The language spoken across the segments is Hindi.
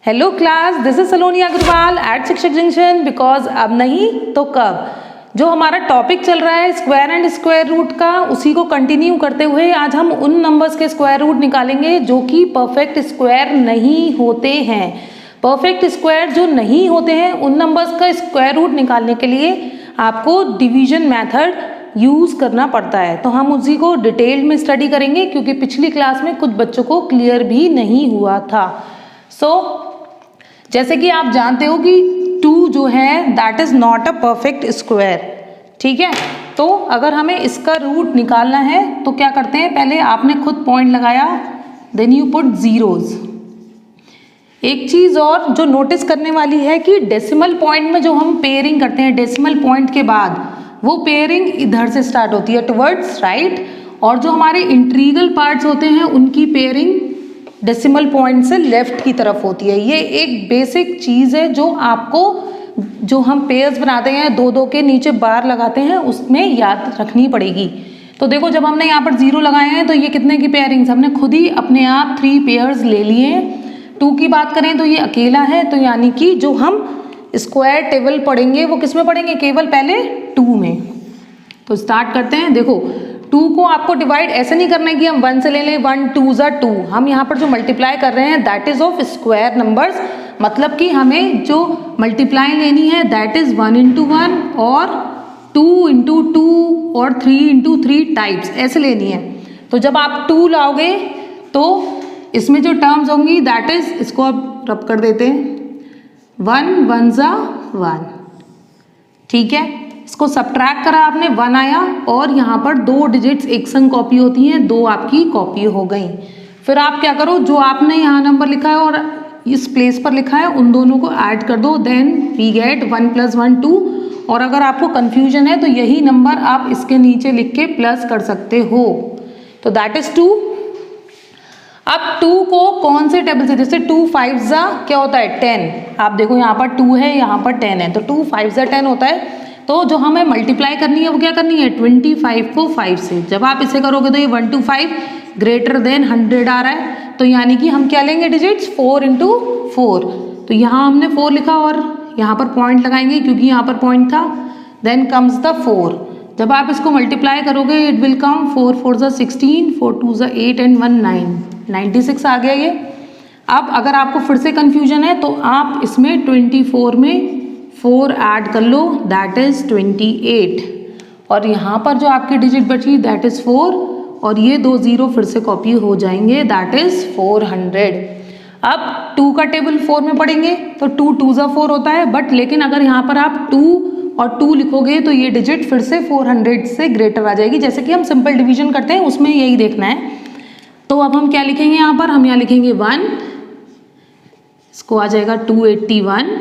Hello class, this is Saloni Agarwal at Shikshak Junction. Because अब नहीं तो कब, जो हमारा टॉपिक चल रहा है स्क्वायर एंड स्क्वायर रूट का, उसी को कंटिन्यू करते हुए आज हम उन नंबर्स के स्क्वायर रूट निकालेंगे जो कि परफेक्ट स्क्वायर नहीं होते हैं। परफेक्ट स्क्वायर जो नहीं होते हैं उन नंबर्स का स्क्वायर रूट निकालने के लिए आपको डिवीजन मेथड यूज़ करना पड़ता है। तो हम उसी को डिटेल में स्टडी करेंगे क्योंकि पिछली क्लास में कुछ बच्चों को क्लियर भी नहीं हुआ था। जैसे कि आप जानते हो कि 2 जो है that is not a perfect square, ठीक है। तो अगर हमें इसका रूट निकालना है तो क्या करते हैं, पहले आपने खुद पॉइंट लगाया, देन यू पुट जीरोज। एक चीज़ और जो नोटिस करने वाली है कि डेसिमल पॉइंट में जो हम पेयरिंग करते हैं, डेसिमल पॉइंट के बाद वो पेयरिंग इधर से स्टार्ट होती है टुवर्ड्स राइट, और जो हमारे इंटीग्रल पार्ट्स होते हैं उनकी पेयरिंग डेसिमल पॉइंट से लेफ्ट की तरफ होती है। ये एक बेसिक चीज़ है जो आपको, जो हम पेयर्स बनाते हैं 2-2 के नीचे बार लगाते हैं, उसमें याद रखनी पड़ेगी। तो देखो, जब हमने यहाँ पर 0 लगाए हैं तो ये कितने की पेयरिंग्स, हमने खुद ही अपने आप 3 पेयर्स ले लिए हैं। 2 की बात करें तो ये अकेला है, तो यानी कि जो हम स्क्वायर टेबल पढ़ेंगे वो किस में पढ़ेंगे, केवल पहले 2 में। तो स्टार्ट करते हैं। देखो, 2 को आपको डिवाइड ऐसे नहीं करना है कि हम 1 से ले लें, 1 2 ज़ा 2। हम यहाँ पर जो मल्टीप्लाई कर रहे हैं that is of square numbers, मतलब कि हमें जो मल्टीप्लाई लेनी है दैट इज़ 1 into 1 और 2 into 2 और 3 into 3 टाइप्स ऐसे लेनी है। तो जब आप 2 लाओगे तो इसमें जो टर्म्स होंगी दैट इज़, इसको अब रब कर देते हैं, 1 1 ज़ा 1, ठीक है। इसको सब्ट्रैक्ट करा आपने, 1 आया और यहाँ पर 2 डिजिट्स एक संग कॉपी होती हैं, 2 आपकी कॉपी हो गई। फिर आप क्या करो, जो आपने यहाँ नंबर लिखा है और इस प्लेस पर लिखा है उन दोनों को ऐड कर दो, देन वी गेट 1 + 1 2। और अगर आपको कन्फ्यूजन है तो यही नंबर आप इसके नीचे लिख के प्लस कर सकते हो। तो दैट इज 2। अब 2 को कौन से टेबल से, जैसे 2 5 ज़ा क्या होता है 10, आप देखो यहाँ पर 2 है यहाँ पर 10 है, तो 2 5 ज़ा 10 होता है। तो जो हमें मल्टीप्लाई करनी है वो क्या करनी है, 25 को 5 से। जब आप इसे करोगे तो ये 1 to 5 ग्रेटर देन 100 आ रहा है, तो यानी कि हम क्या लेंगे डिजिट्स, 4 into 4। तो यहाँ हमने 4 लिखा और यहाँ पर पॉइंट लगाएंगे क्योंकि यहाँ पर पॉइंट था। Then comes the 4। जब आप इसको मल्टीप्लाई करोगे इट विल कम 4 4 ज़ा 16, 4 2 ज़ा 8 and 1 9, 96 आ गया ये। अब अगर आपको फिर से कन्फ्यूजन है तो आप इसमें 24 में 4 ऐड कर लो, दैट इज़ 28। और यहाँ पर जो आपकी डिजिट बची दैट इज़ 4, और ये 2 0 फिर से कॉपी हो जाएंगे, दैट इज़ 400। अब 2 का टेबल 4 में पढ़ेंगे तो 2 2 ज़ा 4 होता है, बट लेकिन अगर यहाँ पर आप 2 और 2 लिखोगे तो ये डिजिट फिर से 400 से ग्रेटर आ जाएगी। जैसे कि हम सिंपल डिवीजन करते हैं उसमें यही देखना है। तो अब हम क्या लिखेंगे यहाँ पर, हम यहाँ लिखेंगे 1, इसको आ जाएगा 281।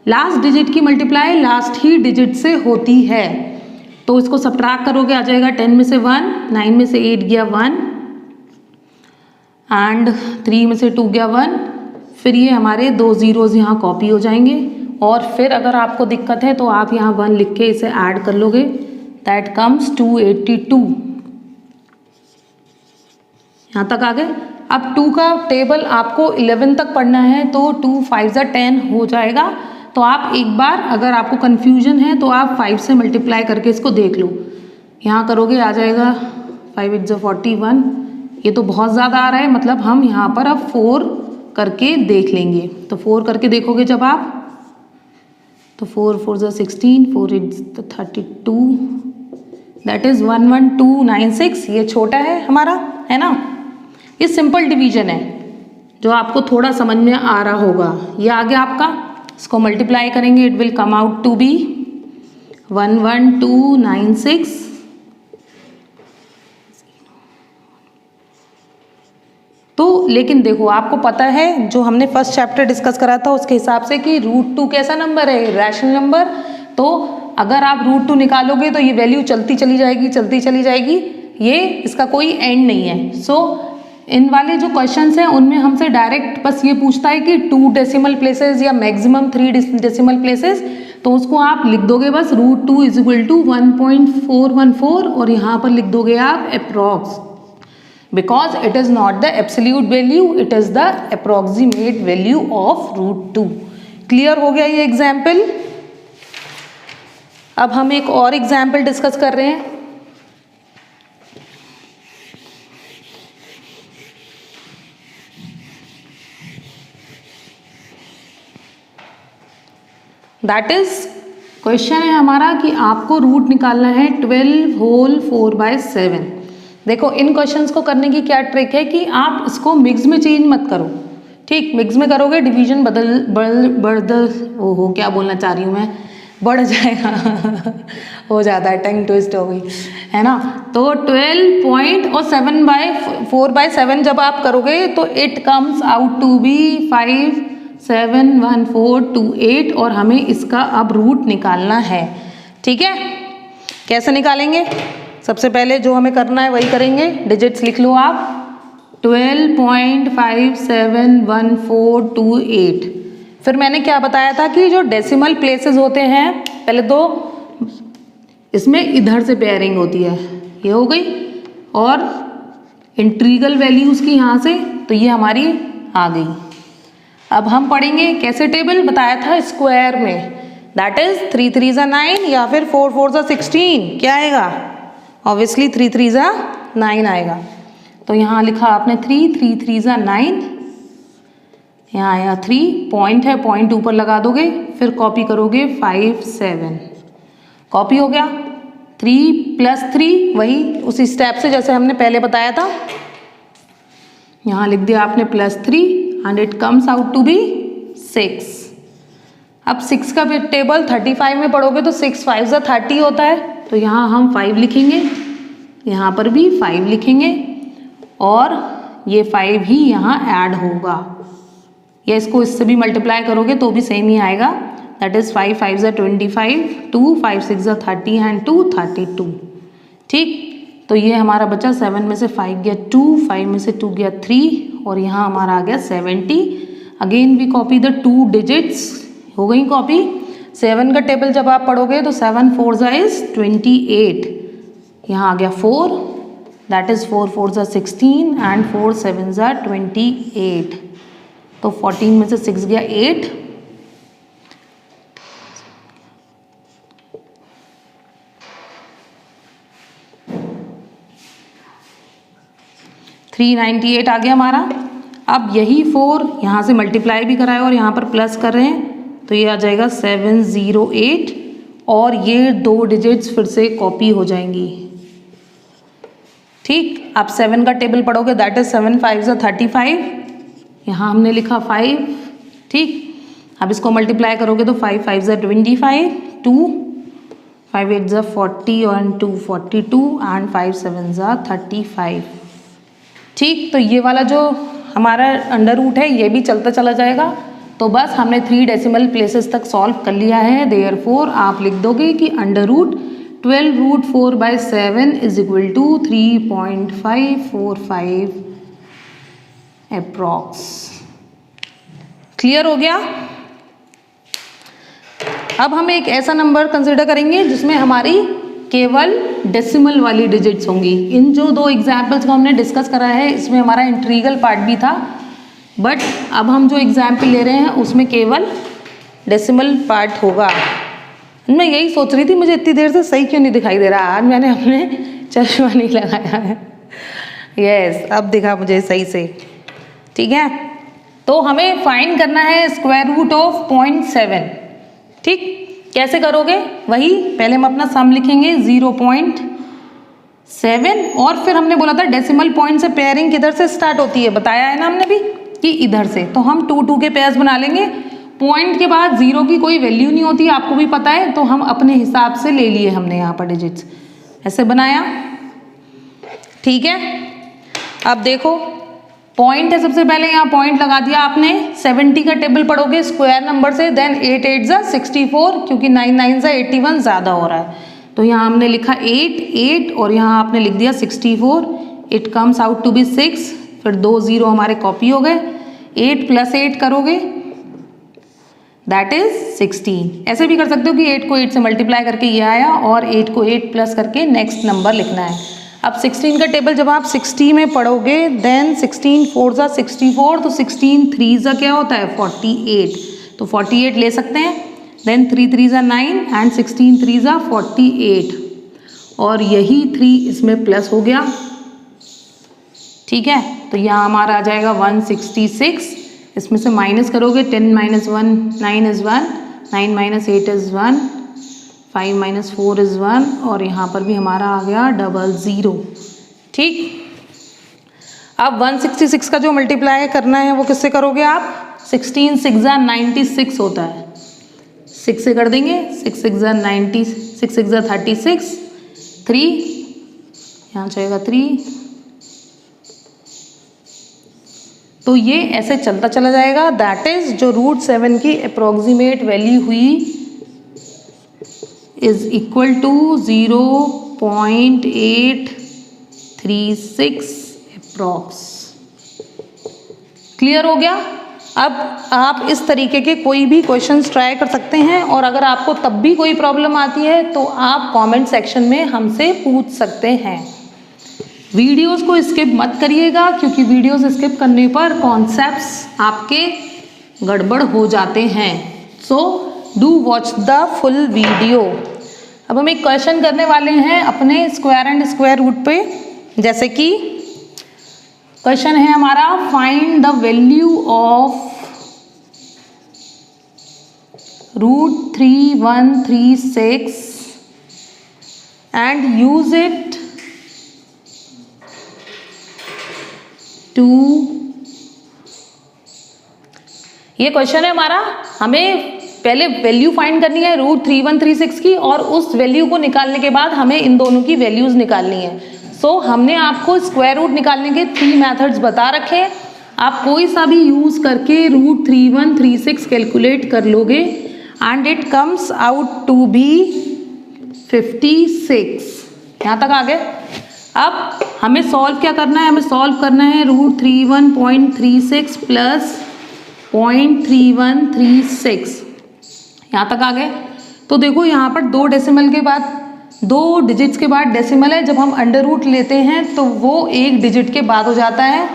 लास्ट डिजिट की मल्टीप्लाई लास्ट ही डिजिट से होती है, तो इसको सब्ट्रैक्ट करोगे आ जाएगा 10 में से 1, 9 में से 8 गया 1 एंड 3 में से 2 गया 1। फिर ये हमारे 2 zeros यहाँ कॉपी हो जाएंगे, और फिर अगर आपको दिक्कत है तो आप यहाँ 1 लिख के इसे ऐड कर लोगे, दैट कम्स 282। यहाँ तक आ गए। अब 2 का टेबल आपको 11 तक पढ़ना है तो 2 5 ज़ा 10 हो जाएगा। तो आप एक बार, अगर आपको कन्फ्यूजन है तो आप 5 से मल्टीप्लाई करके इसको देख लो। यहाँ करोगे आ जाएगा 5 8 ज़ा 41, ये तो बहुत ज़्यादा आ रहा है, मतलब हम यहाँ पर अब 4 करके देख लेंगे। तो 4 करके देखोगे जब आप, तो 4 4 ज़ा 16, 4 8 ज़ा 32, दैट इज़ 11296। ये छोटा है हमारा, है ना। ये सिंपल डिवीजन है जो आपको थोड़ा समझ में आ रहा होगा। ये आ गया आपका, इसको मल्टीप्लाई करेंगे it will come out to be 11296। तो लेकिन देखो, आपको पता है जो हमने फर्स्ट चैप्टर डिस्कस करा था उसके हिसाब से कि √2 कैसा नंबर है, रैशनल नंबर। तो अगर आप √2 निकालोगे तो ये वैल्यू चलती चली जाएगी, चलती चली जाएगी, ये इसका कोई एंड नहीं है। सो इन वाले जो क्वेश्चंस हैं उनमें हमसे डायरेक्ट बस ये पूछता है कि 2 डेसिमल प्लेसेस या मैक्सिमम 3 डेसिमल प्लेसेस, तो उसको आप लिख दोगे बस √2 = 1.414, और यहाँ पर लिख दोगे आप approx. Because it is not the absolute value, it is the approximate value of √2। Clear हो गया ये एग्जाम्पल। अब हम एक और एग्जाम्पल डिस्कस कर रहे हैं। दैट इज क्वेश्चन है हमारा कि आपको रूट निकालना है 12 होल 4/7। देखो इन क्वेश्चंस को करने की क्या ट्रिक है कि आप इसको मिक्स में चेंज मत करो, ठीक। मिक्स में करोगे डिवीजन क्या बोलना चाह रही हूँ मैं, बढ़ जाएगा हो जाता है, टंग ट्विस्ट हो गई है ना। तो 12.4/7 जब आप करोगे तो it comes out to be 5711428 और हमें इसका अब रूट निकालना है, ठीक है। कैसे निकालेंगे? सबसे पहले जो हमें करना है वही करेंगे। डिजिट्स लिख लो आप, 12.571428। फिर मैंने क्या बताया था कि जो डेसिमल प्लेसेस होते हैं, पहले तो इसमें इधर से पेयरिंग होती है, ये हो गई, और इंट्रीगल वैल्यूज की यहाँ से, तो ये हमारी आ गई। अब हम पढ़ेंगे कैसे टेबल, बताया था स्क्वायर में, दैट इज 3 3 = 9 या फिर 4 4 = 16। क्या आएगा? ऑब्वियसली 3 3 = 9 आएगा। तो यहाँ लिखा आपने 3 3 3 = 9, यहाँ आया 3, पॉइंट है, पॉइंट ऊपर लगा दोगे, फिर कॉपी करोगे 5 7, कॉपी हो गया। 3 + 3 वही उसी स्टेप से जैसे हमने पहले बताया था, यहाँ लिख दिया आपने +3 and it comes out to be 6। अब 6 का टेबल 35 में पढ़ोगे तो 6 5 = 30 होता है, तो यहाँ हम 5 लिखेंगे, यहाँ पर भी 5 लिखेंगे और ये 5 ही यहाँ ऐड होगा, या इसको इससे भी मल्टीप्लाई करोगे तो भी सेम ही आएगा। दैट इज 5 5 = 25, 2 5 6 = 30 एंड 2 32, ठीक। तो ये हमारा बचा 7 में से 5 गया 2, 5 में से 2 गया 3 और यहाँ हमारा आ गया 70। Again we copy the 2 digits, हो गई कॉपी। 7 का टेबल जब आप पढ़ोगे तो 7 4 = 28, यहाँ आ गया 4, दैट इज 4 4 = 16 एंड 4 7 = 28। तो 14 में से 6 गया 8, $398 आ गया हमारा। अब यही 4 यहाँ से मल्टीप्लाई भी कराए और यहाँ पर प्लस कर रहे हैं, तो ये आ जाएगा 708 और ये 2 डिजिट्स फिर से कॉपी हो जाएंगी, ठीक। आप 7 का टेबल पढ़ोगे, दैट इज 7 5 = 35, यहाँ हमने लिखा 5, ठीक। अब इसको मल्टीप्लाई करोगे तो 5 5 = 25, 2 5 8 = 40 और 2 42 एंड 5 7 = 35, ठीक। तो ये वाला जो हमारा अंडर रूट है ये भी चलता चला जाएगा। तो बस हमने 3 डेसिमल प्लेसेस तक सॉल्व कर लिया है। देयरफॉर आप लिख दोगे कि अंडर रूट 12√4/7 = 3.545 अप्रॉक्स। क्लियर हो गया? अब हम एक ऐसा नंबर कंसिडर करेंगे जिसमें हमारी केवल डेसिमल वाली डिजिट्स होंगी। इन जो 2 एग्जाम्पल्स को हमने डिस्कस करा है इसमें हमारा इंट्रीगल पार्ट भी था, बट अब हम जो एग्जाम्पल ले रहे हैं उसमें केवल डेसिमल पार्ट होगा। मैं यही सोच रही थी मुझे इतनी देर से सही क्यों नहीं दिखाई दे रहा, आज मैंने अपने चश्मा नहीं लगाया है। यस, अब दिखा मुझे सही से, ठीक है। तो हमें फाइंड करना है स्क्वायर रूट ऑफ 0.7, ठीक। कैसे करोगे? वही पहले हम अपना सम लिखेंगे 0.7 और फिर हमने बोला था डेसिमल पॉइंट से पेयरिंग किधर से स्टार्ट होती है, बताया है ना हमने भी कि इधर से। तो हम 2 2 के पेयर्स बना लेंगे। पॉइंट के बाद 0 की कोई वैल्यू नहीं होती, आपको भी पता है, तो हम अपने हिसाब से ले लिए हमने यहाँ पर डिजिट्स, ऐसे बनाया, ठीक है। अब देखो पॉइंट है, सबसे पहले यहाँ पॉइंट लगा दिया आपने। 70 का टेबल पढ़ोगे स्क्वायर नंबर से, देन 8 8 = 64 क्योंकि 9 9 = 81 ज़्यादा हो रहा है, तो यहाँ हमने लिखा 8 8 और यहाँ आपने लिख दिया 64। It comes out to be 6, फिर 2 0 हमारे कॉपी हो गए। 8 + 8 करोगे दैट इज 16। ऐसे भी कर सकते हो कि 8 को 8 से मल्टीप्लाई करके ये आया और 8 को 8 प्लस करके नेक्स्ट नंबर लिखना है। अब 16 का टेबल जब आप 60 में पढ़ोगे, देन 16 4 ज़ा 64, तो 16 3 ज़ा क्या होता है 48, तो 48 ले सकते हैं। देन 3 3 ज़ा 9 एंड 16 3 ज़ा 48, और यही 3 इसमें प्लस हो गया, ठीक है। तो यहाँ हमारा आ जाएगा 166, इसमें से माइनस करोगे 10 - 1 9 इज़ 1, 9 - 8 इज़ 1, 5 - 4 इज़ 1, और यहाँ पर भी हमारा आ गया 00, ठीक। अब 166 का जो मल्टीप्लाई करना है वो किससे करोगे आप, 16 6 ज़ा 96 होता है, 6 से कर देंगे, 6 6 ज़ा 90, 6 6 ज़ा 36, 3 यहाँ जाएगा 3, तो ये ऐसे चलता चला जाएगा। दैट इज जो √7 की अप्रोक्सीमेट वैल्यू हुई is equal to 0.836 approx. Clear हो गया। अब आप इस तरीके के कोई भी क्वेश्चंस ट्राई कर सकते हैं, और अगर आपको तब भी कोई प्रॉब्लम आती है तो आप कमेंट सेक्शन में हमसे पूछ सकते हैं। वीडियोस को स्किप मत करिएगा, क्योंकि वीडियोस स्किप करने पर कॉन्सेप्ट्स आपके गड़बड़ हो जाते हैं। So do watch the full video. अब हम एक क्वेश्चन करने वाले हैं अपने स्क्वायर एंड स्क्वायर रूट पे, जैसे कि क्वेश्चन है हमारा, find the value of √3136 and use it to. ये क्वेश्चन है हमारा, हमें पहले वैल्यू फाइंड करनी है √3136 की, और उस वैल्यू को निकालने के बाद हमें इन दोनों की वैल्यूज निकालनी है। सो हमने आपको स्क्वायर रूट निकालने के 3 मेथड्स बता रखे हैं। आप कोई सा भी यूज करके √3136 कैलकुलेट कर लोगे and it comes out to be 56। यहाँ तक आ गए। अब हमें सॉल्व क्या करना है, हमें सॉल्व करना है √31.36 प्लस 0.3136। यहाँ तक आ गए। तो देखो यहाँ पर 2 डेसिमल के बाद, 2 डिजिट्स के बाद डेसिमल है, जब हम अंडर रूट लेते हैं तो वो 1 डिजिट के बाद हो जाता है,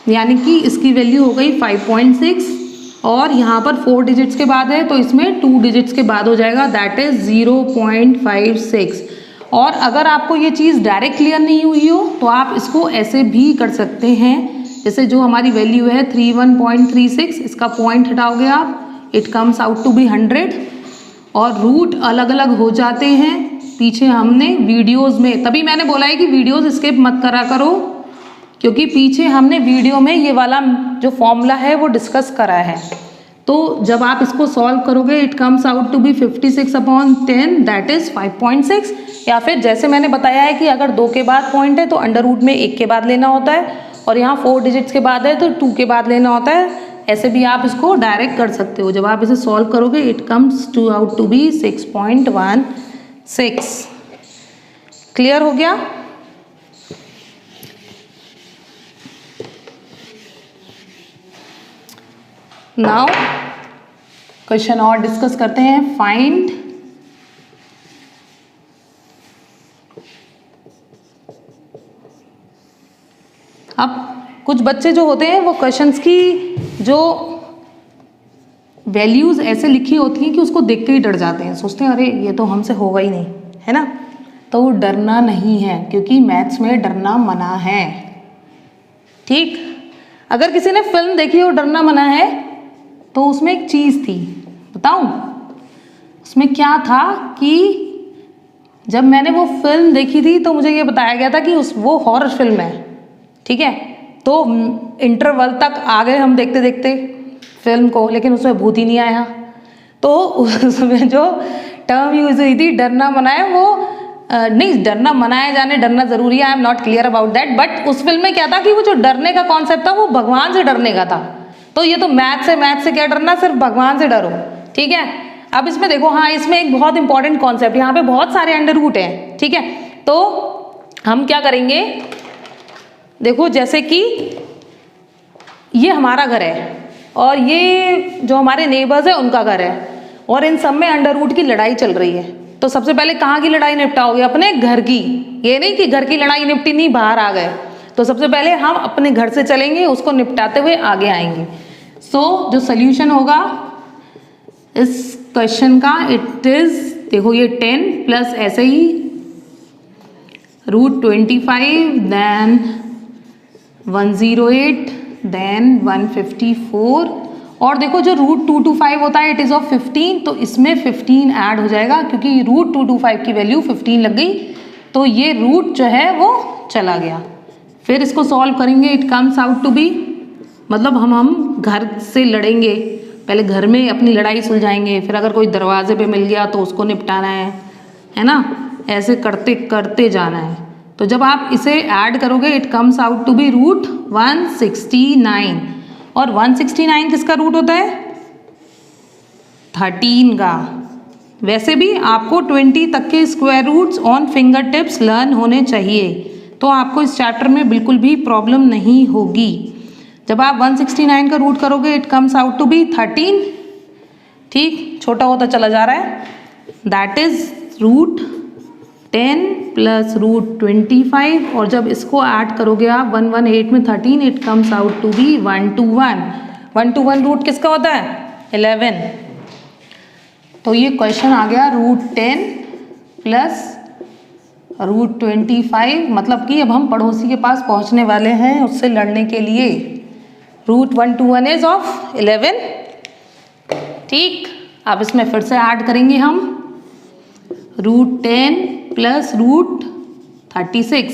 यानी कि इसकी वैल्यू हो गई 5.6, और यहाँ पर 4 डिजिट्स के बाद है तो इसमें 2 डिजिट्स के बाद हो जाएगा, दैट इज 0.56। और अगर आपको ये चीज़ डायरेक्ट क्लियर नहीं हुई हो तो आप इसको ऐसे भी कर सकते हैं, जैसे जो हमारी वैल्यू है 31.36, इसका पॉइंट हटाओगे आप, it comes out to be 100, और रूट अलग अलग हो जाते हैं। पीछे हमने वीडियोस में, तभी मैंने बोला है कि वीडियोस स्किप मत करा करो, क्योंकि पीछे हमने वीडियो में ये वाला जो फॉर्मूला है वो डिस्कस करा है। तो जब आप इसको सॉल्व करोगे it comes out to be 56/10, that is 5.6। या फिर जैसे मैंने बताया है कि अगर 2 के बाद पॉइंट है तो अंडर रूट में 1 के बाद लेना होता है, और यहाँ 4 डिजिट्स के बाद है तो 2 के बाद लेना होता है। ऐसे भी आप इसको डायरेक्ट कर सकते हो। जब आप इसे सॉल्व करोगे it comes out to be 6.16। Clear हो गया। नाउ क्वेश्चन और डिस्कस करते हैं। फाइंड अब कुछ बच्चे जो होते हैं वो क्वेश्चंस की जो वैल्यूज ऐसे लिखी होती हैं कि उसको देख के ही डर जाते हैं, सोचते हैं अरे ये तो हमसे होगा ही नहीं, है ना। तो डरना नहीं है, क्योंकि मैथ्स में डरना मना है। ठीक, अगर किसी ने फिल्म देखी हो डरना मना है तो उसमें एक चीज़ थी, बताऊं उसमें क्या था कि जब मैंने वो फिल्म देखी थी तो मुझे ये बताया गया था कि वो हॉरर फिल्म है, ठीक है। तो इंटरवल तक आ गए हम देखते देखते फिल्म को, लेकिन उसमें भूत ही नहीं आया। तो उसमें जो टर्म यूज हुई थी डरना मनाए, वो नहीं, डरना मनाया जाने डरना जरूरी है, I am not clear about that, but उस फिल्म में क्या था कि वो जो डरने का कॉन्सेप्ट था वो भगवान से डरने का था। तो ये तो मैथ से क्या डरना, सिर्फ भगवान से डरो, ठीक है। अब इसमें देखो, हाँ इसमें एक बहुत इंपॉर्टेंट कॉन्सेप्ट, यहाँ पे बहुत सारे अंडर रूट हैं, ठीक है। तो हम क्या करेंगे, देखो जैसे कि ये हमारा घर है और ये जो हमारे नेबर्स है उनका घर है, और इन सब में अंडर रूट की लड़ाई चल रही है। तो सबसे पहले कहाँ की लड़ाई निपटाओगे, अपने घर की, ये नहीं कि घर की लड़ाई निपटी नहीं बाहर आ गए। तो सबसे पहले हम अपने घर से चलेंगे, उसको निपटाते हुए आगे आएंगे। सो जो सोल्यूशन होगा इस क्वेश्चन का, इट इज, देखो ये 10 प्लस ऐसे ही √25 देन 108 देन 154, और देखो जो √225 होता है इट इज़ ऑफ 15, तो इसमें 15 ऐड हो जाएगा क्योंकि √225 की वैल्यू 15 लग गई, तो ये रूट जो है वो चला गया। फिर इसको सॉल्व करेंगे, it comes out to be, मतलब हम घर से लड़ेंगे, पहले घर में अपनी लड़ाई सुलझाएंगे, फिर अगर कोई दरवाजे पे मिल गया तो उसको निपटाना है ना, ऐसे करते करते जाना है। तो जब आप इसे ऐड करोगे it comes out to be √169, और 169 किसका रूट होता है? 13 का। वैसे भी आपको 20 तक के square roots on finger tips learn होने चाहिए, तो आपको इस चैप्टर में बिल्कुल भी प्रॉब्लम नहीं होगी। जब आप 169 का रूट करोगे it comes out to be 13, ठीक, छोटा होता चला जा रहा है, दैट इज √10 प्लस √25, और जब इसको ऐड करोगे आप 118 में 13 it comes out to be 121। 121 root किसका होता है? 11। तो ये क्वेश्चन आ गया √10 प्लस √25, मतलब कि अब हम पड़ोसी के पास पहुंचने वाले हैं उससे लड़ने के लिए। √121 इज ऑफ 11, ठीक। अब इसमें फिर से ऐड करेंगे हम √10 प्लस √36।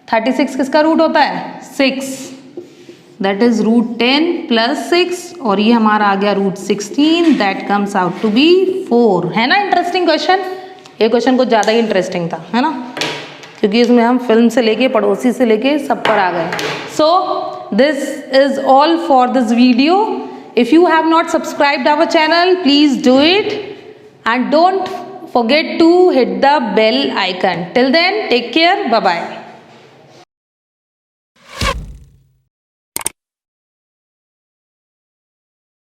36 किसका रूट होता है? 6, दैट इज √10 प्लस 6, और ये हमारा आ गया √16, that comes out to be 4। है ना इंटरेस्टिंग क्वेश्चन? ये क्वेश्चन कुछ ज़्यादा ही इंटरेस्टिंग था, है ना, क्योंकि इसमें हम फिल्म से लेके पड़ोसी से लेके सब पर आ गए। So this is all for this video. If you have not subscribed our channel please do it and don't forget to hit the bell icon. Till then, take care. Bye bye.